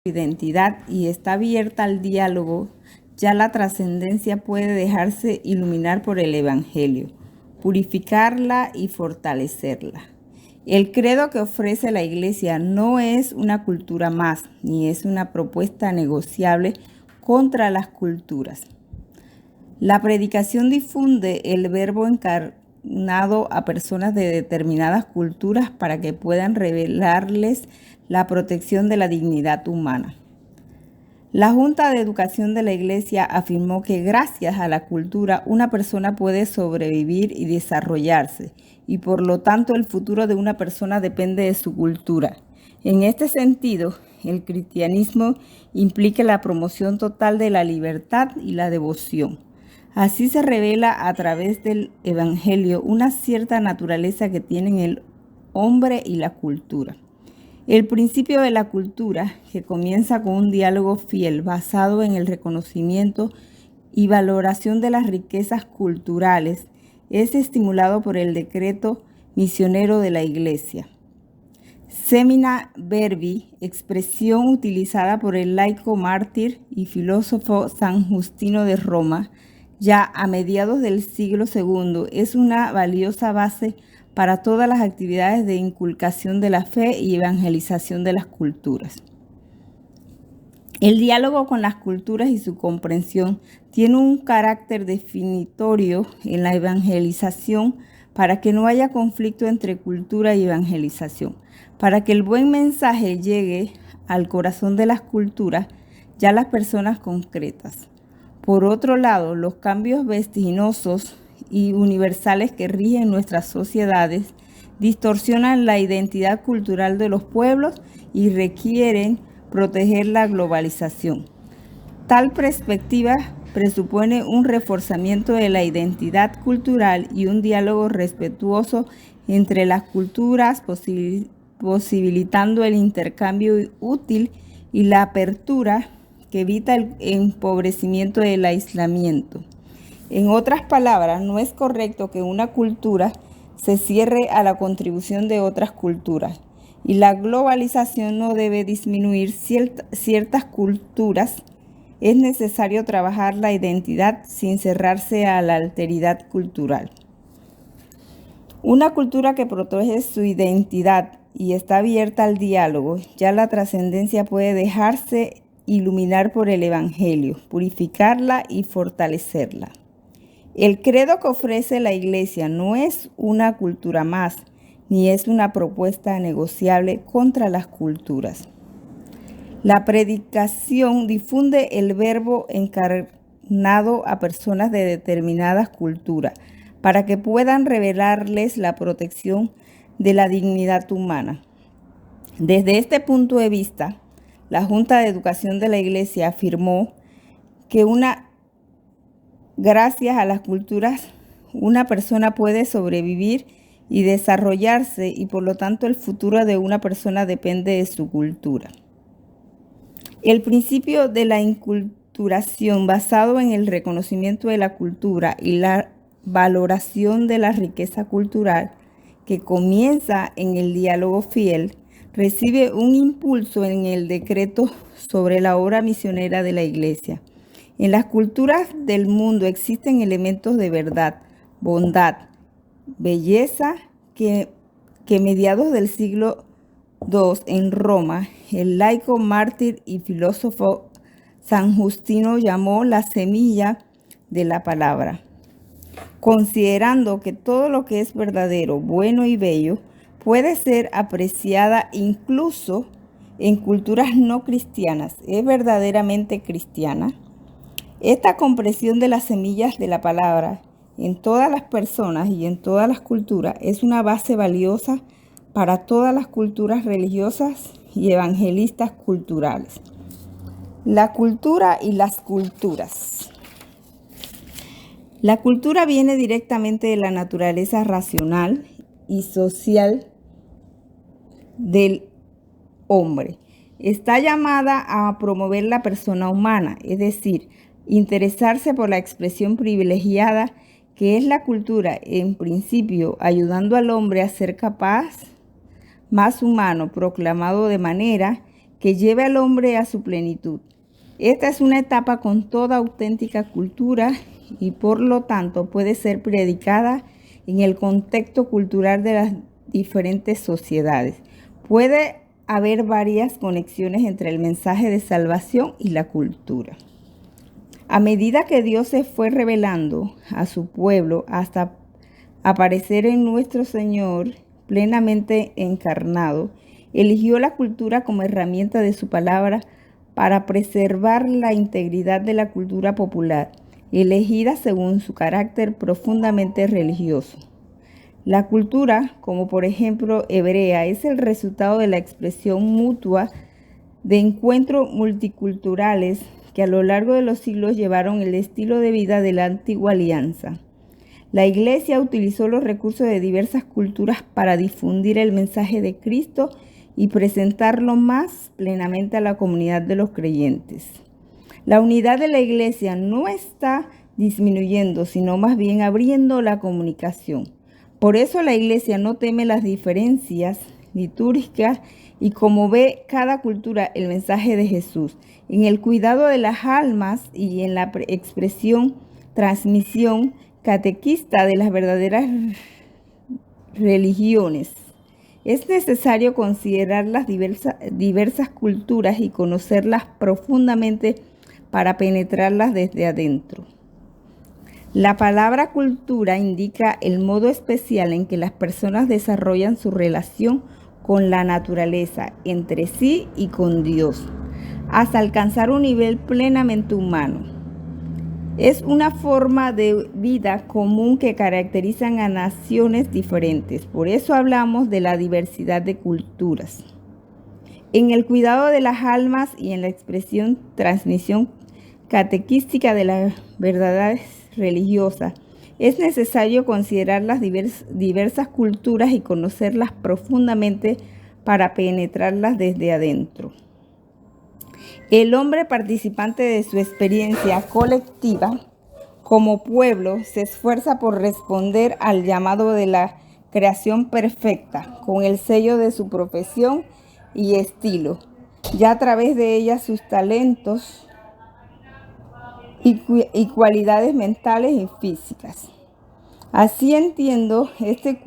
identidad y está abierta al diálogo, ya la trascendencia puede dejarse iluminar por el Evangelio, purificarla y fortalecerla. El credo que ofrece la Iglesia no es una cultura más, ni es una propuesta negociable contra las culturas. La predicación difunde el verbo encarnado a personas de determinadas culturas para que puedan revelarles la protección de la dignidad humana. La Junta de Educación de la Iglesia afirmó que gracias a la cultura una persona puede sobrevivir y desarrollarse, y por lo tanto el futuro de una persona depende de su cultura. En este sentido, el cristianismo implica la promoción total de la libertad y la devoción. Así se revela a través del Evangelio una cierta naturaleza que tienen el hombre y la cultura. El principio de la cultura, que comienza con un diálogo fiel basado en el reconocimiento y valoración de las riquezas culturales, es estimulado por el decreto misionero de la Iglesia. Semina Verbi, expresión utilizada por el laico mártir y filósofo San Justino de Roma, ya a mediados del siglo II, es una valiosa base para todas las actividades de inculcación de la fe y evangelización de las culturas. El diálogo con las culturas y su comprensión tiene un carácter definitorio en la evangelización para que no haya conflicto entre cultura y evangelización. Para que el buen mensaje llegue al corazón de las culturas, ya las personas concretas. Por otro lado, los cambios vertiginosos y universales que rigen nuestras sociedades distorsionan la identidad cultural de los pueblos y requieren proteger la globalización. Tal perspectiva presupone un reforzamiento de la identidad cultural y un diálogo respetuoso entre las culturas, posibilitando el intercambio útil y la apertura que evita el empobrecimiento del aislamiento. En otras palabras, no es correcto que una cultura se cierre a la contribución de otras culturas, y la globalización no debe disminuir ciertas culturas. Es necesario trabajar la identidad sin cerrarse a la alteridad cultural. Una cultura que protege su identidad y está abierta al diálogo, ya la trascendencia puede dejarse iluminar por el Evangelio, purificarla y fortalecerla. El credo que ofrece la Iglesia no es una cultura más, ni es una propuesta negociable contra las culturas. La predicación difunde el verbo encarnado a personas de determinadas culturas para que puedan revelarles la protección de la dignidad humana. Desde este punto de vista, la Junta de Educación de la Iglesia afirmó que gracias a las culturas, una persona puede sobrevivir y desarrollarse, y por lo tanto el futuro de una persona depende de su cultura. El principio de la inculturación, basado en el reconocimiento de la cultura y la valoración de la riqueza cultural, que comienza en el diálogo fiel, recibe un impulso en el decreto sobre la obra misionera de la Iglesia. En las culturas del mundo existen elementos de verdad, bondad, belleza que mediados del siglo II en Roma, el laico mártir y filósofo San Justino llamó la semilla de la palabra. Considerando que todo lo que es verdadero, bueno y bello puede ser apreciada incluso en culturas no cristianas, ¿es verdaderamente cristiana? Esta comprensión de las semillas de la palabra en todas las personas y en todas las culturas es una base valiosa para todas las culturas religiosas y evangelistas culturales. La cultura y las culturas. La cultura viene directamente de la naturaleza racional y social del hombre. Está llamada a promover la persona humana, es decir, interesarse por la expresión privilegiada que es la cultura, en principio ayudando al hombre a ser capaz, más humano, proclamado de manera que lleve al hombre a su plenitud. Esta es una etapa con toda auténtica cultura y por lo tanto puede ser predicada en el contexto cultural de las diferentes sociedades. Puede haber varias conexiones entre el mensaje de salvación y la cultura. A medida que Dios se fue revelando a su pueblo hasta aparecer en nuestro Señor plenamente encarnado, eligió la cultura como herramienta de su palabra para preservar la integridad de la cultura popular, elegida según su carácter profundamente religioso. La cultura, como por ejemplo hebrea, es el resultado de la expresión mutua de encuentros multiculturales que a lo largo de los siglos llevaron el estilo de vida de la antigua alianza. La Iglesia utilizó los recursos de diversas culturas para difundir el mensaje de Cristo y presentarlo más plenamente a la comunidad de los creyentes. La unidad de la Iglesia no está disminuyendo, sino más bien abriendo la comunicación. Por eso la Iglesia no teme las diferencias litúrgicas y como ve cada cultura el mensaje de Jesús, en el cuidado de las almas y en la expresión, transmisión catequista de las verdaderas religiones. Es necesario considerar las diversas culturas y conocerlas profundamente para penetrarlas desde adentro. La palabra cultura indica el modo especial en que las personas desarrollan su relación con la naturaleza, entre sí y con Dios, hasta alcanzar un nivel plenamente humano. Es una forma de vida común que caracterizan a naciones diferentes. Por eso hablamos de la diversidad de culturas. En el cuidado de las almas y en la expresión, transmisión catequística de las verdades religiosas, es necesario considerar las diversas culturas y conocerlas profundamente para penetrarlas desde adentro. El hombre participante de su experiencia colectiva como pueblo se esfuerza por responder al llamado de la creación perfecta con el sello de su profesión y estilo, ya a través de ella sus talentos y cualidades mentales y físicas. Así entiendo, este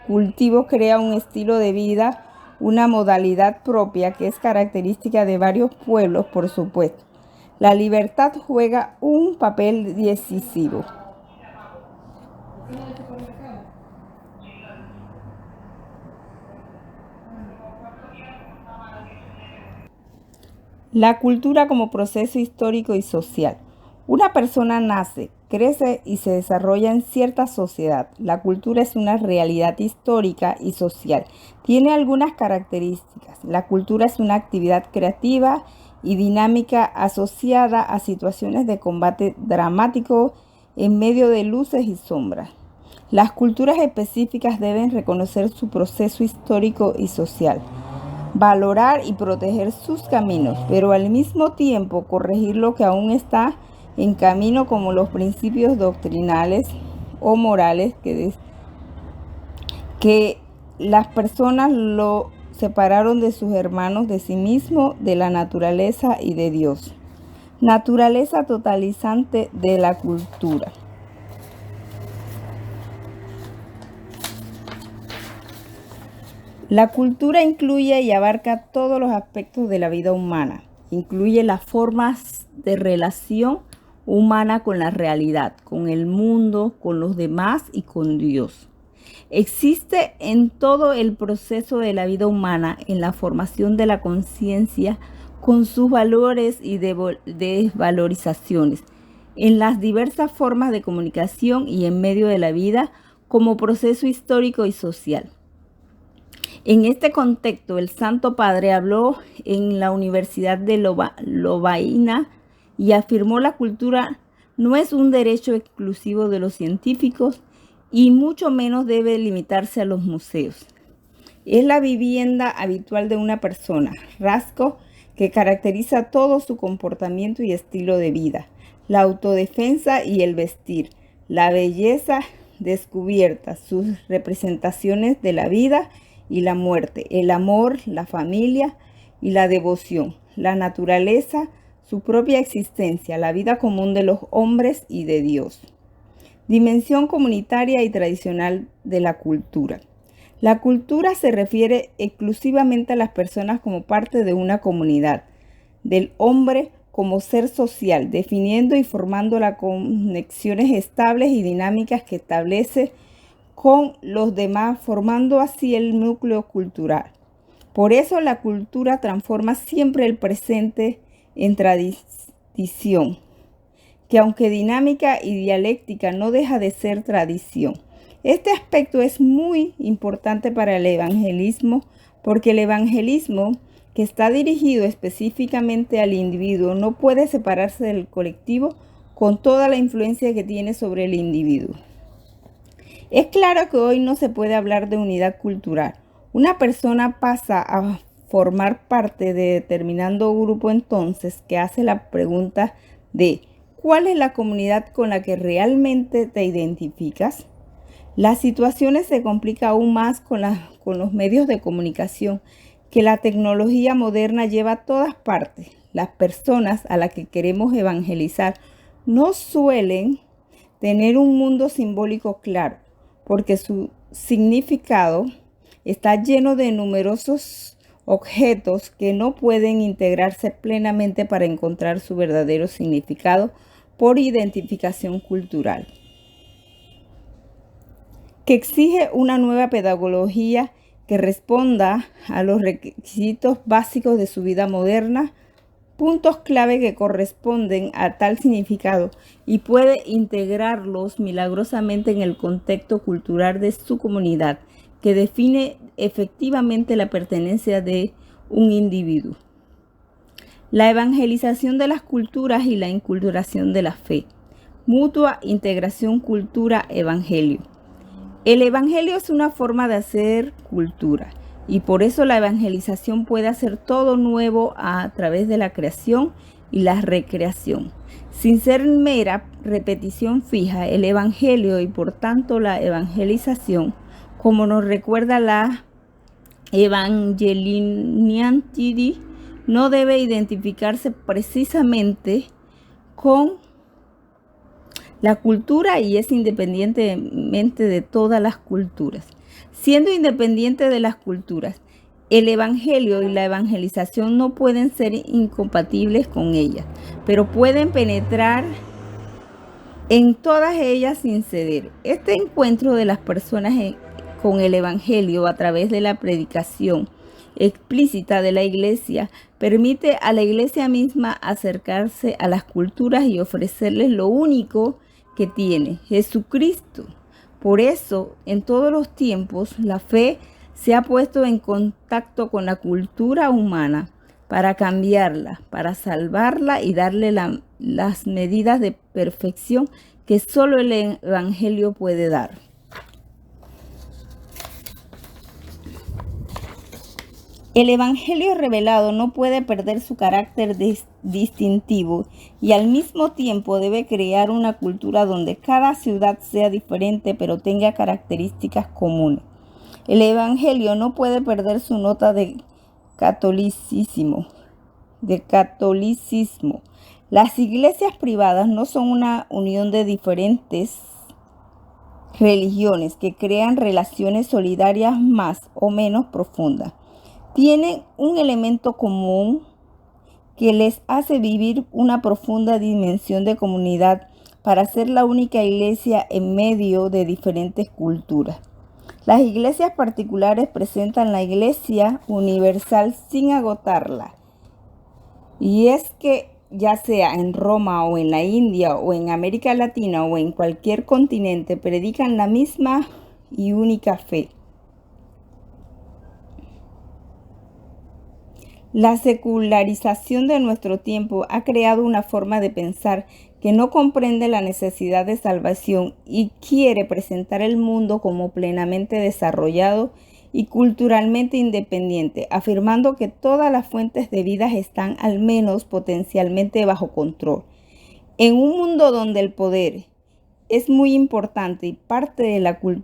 cultivo crea un estilo de vida, una modalidad propia que es característica de varios pueblos, por supuesto. La libertad juega un papel decisivo. La cultura como proceso histórico y social. Una persona nace, crece y se desarrolla en cierta sociedad. La cultura es una realidad histórica y social. Tiene algunas características. La cultura es una actividad creativa y dinámica asociada a situaciones de combate dramático en medio de luces y sombras. Las culturas específicas deben reconocer su proceso histórico y social, valorar y proteger sus caminos, pero al mismo tiempo corregir lo que aún está en camino, como los principios doctrinales o morales que las personas lo separaron de sus hermanos, de sí mismo, de la naturaleza y de Dios. Naturaleza totalizante de la cultura. La cultura incluye y abarca todos los aspectos de la vida humana. Incluye las formas de relación humana con la realidad, con el mundo, con los demás y con Dios. Existe en todo el proceso de la vida humana, en la formación de la conciencia, con sus valores y desvalorizaciones, en las diversas formas de comunicación y en medio de la vida como proceso histórico y social. En este contexto, el Santo Padre habló en la Universidad de Lovaina y afirmó: la cultura no es un derecho exclusivo de los científicos y mucho menos debe limitarse a los museos. Es la vivienda habitual de una persona, rasgo que caracteriza todo su comportamiento y estilo de vida, la autodefensa y el vestir, la belleza descubierta, sus representaciones de la vida y la muerte, el amor, la familia, y la devoción, la naturaleza, su propia existencia, la vida común de los hombres y de Dios. Dimensión comunitaria y tradicional de la cultura. La cultura se refiere exclusivamente a las personas como parte de una comunidad, del hombre como ser social, definiendo y formando las conexiones estables y dinámicas que establece con los demás, formando así el núcleo cultural. Por eso la cultura transforma siempre el presente en tradición, que aunque dinámica y dialéctica no deja de ser tradición. Este aspecto es muy importante para el evangelismo, porque el evangelismo, que está dirigido específicamente al individuo, no puede separarse del colectivo con toda la influencia que tiene sobre el individuo. Es claro que hoy no se puede hablar de unidad cultural. Una persona pasa a formar parte de determinado grupo entonces que hace la pregunta de ¿cuál es la comunidad con la que realmente te identificas? Las situaciones se complican aún más con los medios de comunicación que la tecnología moderna lleva a todas partes. Las personas a las que queremos evangelizar no suelen tener un mundo simbólico claro, porque su significado está lleno de numerosos objetos que no pueden integrarse plenamente para encontrar su verdadero significado por identificación cultural, que exige una nueva pedagogía que responda a los requisitos básicos de su vida moderna, puntos clave que corresponden a tal significado y puede integrarlos milagrosamente en el contexto cultural de su comunidad, que define efectivamente la pertenencia de un individuo. La evangelización de las culturas y la inculturación de la fe. Mutua integración cultura-evangelio. El evangelio es una forma de hacer cultura y por eso la evangelización puede hacer todo nuevo a través de la creación y la recreación. Sin ser mera repetición fija, el evangelio y por tanto la evangelización, como nos recuerda la Evangeliniantidi, no debe identificarse precisamente con la cultura y es independientemente de todas las culturas. Siendo independiente de las culturas, el evangelio y la evangelización no pueden ser incompatibles con ellas, pero pueden penetrar en todas ellas sin ceder. Este encuentro de las personas con el evangelio a través de la predicación explícita de la iglesia permite a la iglesia misma acercarse a las culturas y ofrecerles lo único que tiene, Jesucristo. Por eso, en todos los tiempos, la fe se ha puesto en contacto con la cultura humana para cambiarla, para salvarla y darle las medidas de perfección que solo el evangelio puede dar. El evangelio revelado no puede perder su carácter distintivo y al mismo tiempo debe crear una cultura donde cada ciudad sea diferente pero tenga características comunes. El evangelio no puede perder su nota de catolicismo. Las iglesias privadas no son una unión de diferentes religiones que crean relaciones solidarias más o menos profundas. Tienen un elemento común que les hace vivir una profunda dimensión de comunidad para ser la única iglesia en medio de diferentes culturas. Las iglesias particulares presentan la iglesia universal sin agotarla. Y es que ya sea en Roma o en la India o en América Latina o en cualquier continente, predican la misma y única fe. La secularización de nuestro tiempo ha creado una forma de pensar que no comprende la necesidad de salvación y quiere presentar el mundo como plenamente desarrollado y culturalmente independiente, afirmando que todas las fuentes de vida están al menos potencialmente bajo control. En un mundo donde el poder es muy importante y parte de la cultura,